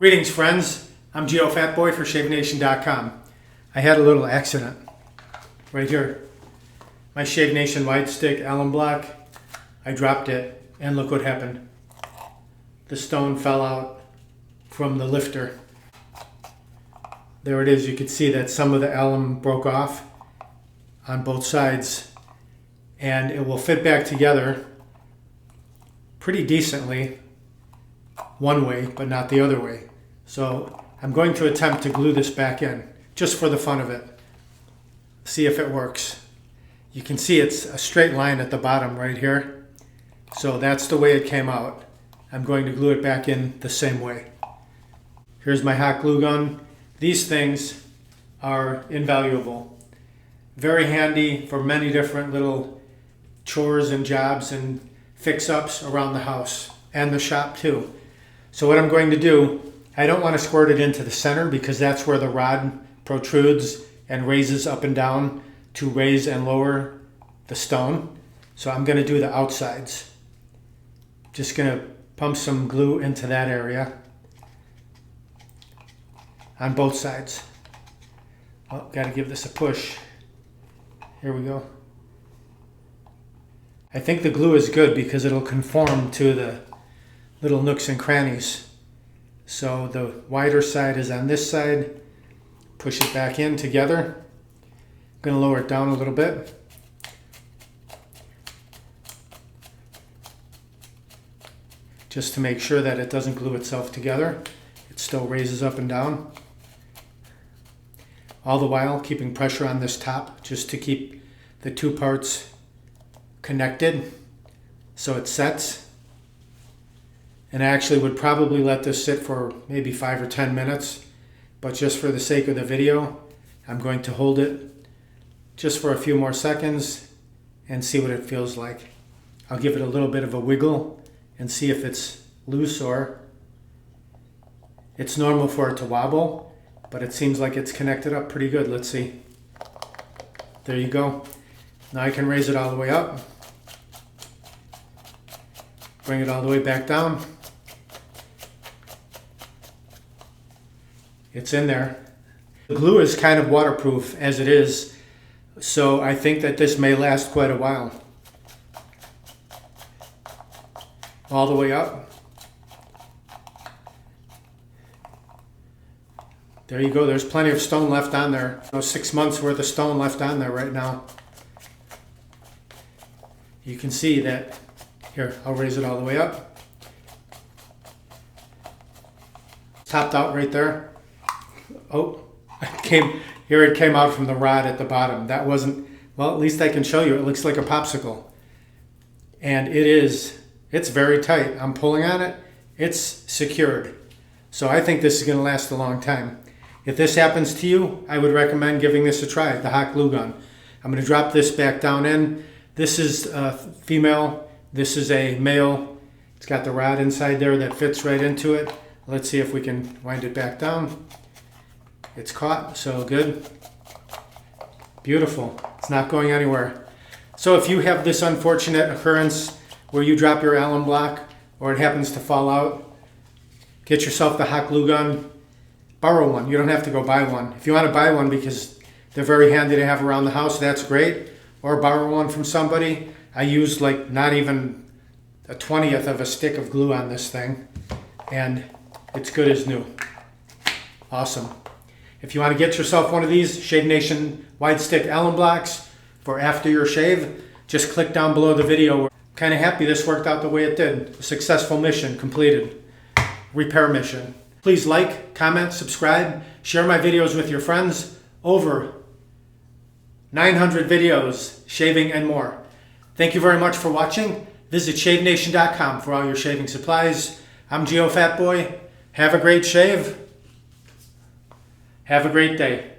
Greetings friends, I'm Geofatboy for ShaveNation.com. I had a little accident right here. My Shave Nation wide stick alum block, I dropped it and look what happened. The stone fell out from the lifter. There it is, you can see that some of the alum broke off on both sides and it will fit back together pretty decently one way but not the other way. So I'm going to attempt to glue this back in just for the fun of it. See if it works. You can see it's a straight line at the bottom right here. So that's the way it came out. I'm going to glue it back in the same way. Here's my hot glue gun. These things are invaluable. Very handy for many different little chores and jobs and fix-ups around the house and the shop too. So what I'm going to do, I don't want to squirt it into the center because that's where the rod protrudes and raises up and down to raise and lower the stone. So I'm going to do the outsides. Just going to pump some glue into that area on both sides. Oh, got to give this a push. Here we go. I think the glue is good because it'll conform to the little nooks and crannies. So the wider side is on this side. Push it back in together. I'm going to lower it down a little bit. Just to make sure that it doesn't glue itself together. It still raises up and down. All the while keeping pressure on this top just to keep the two parts connected so it sets. And I actually would probably let this sit for maybe 5 or 10 minutes, but just for the sake of the video, I'm going to hold it just for a few more seconds and see what it feels like. I'll give it a little bit of a wiggle and see if it's loose or it's normal for it to wobble, but it seems like it's connected up pretty good. Let's see. There you go. Now I can raise it all the way up. Bring it all the way back down. It's in there. The glue is kind of waterproof as it is, so I think that this may last quite a while. All the way up. There you go. There's plenty of stone left on there. 6 months worth of stone left on there right now. You can see that. Here, I'll raise it all the way up. Topped out right there. Oh, it came out from the rod at the bottom. That wasn't, well, at least I can show you. It looks like a popsicle. And it's very tight. I'm pulling on it. It's secured. So I think this is going to last a long time. If this happens to you, I would recommend giving this a try, the hot glue gun. I'm going to drop this back down in. This is a female. This is a male. It's got the rod inside there that fits right into it. Let's see if we can wind it back down. It's caught, so good. Beautiful. It's not going anywhere. So if you have this unfortunate occurrence where you drop your alum block or it happens to fall out, get yourself the hot glue gun. Borrow one. You don't have to go buy one. If you want to buy one because they're very handy to have around the house, that's great. Or borrow one from somebody. I used like not even a 20th of a stick of glue on this thing, and it's good as new. Awesome. If you want to get yourself one of these Shave Nation wide stick alum blocks for after your shave, just click down below the video. I'm kind of happy this worked out the way it did. A successful mission completed. Repair mission. Please like, comment, subscribe, share my videos with your friends. Over 900 videos, shaving and more. Thank you very much for watching. Visit ShaveNation.com for all your shaving supplies. I'm Geofatboy. Have a great shave. Have a great day.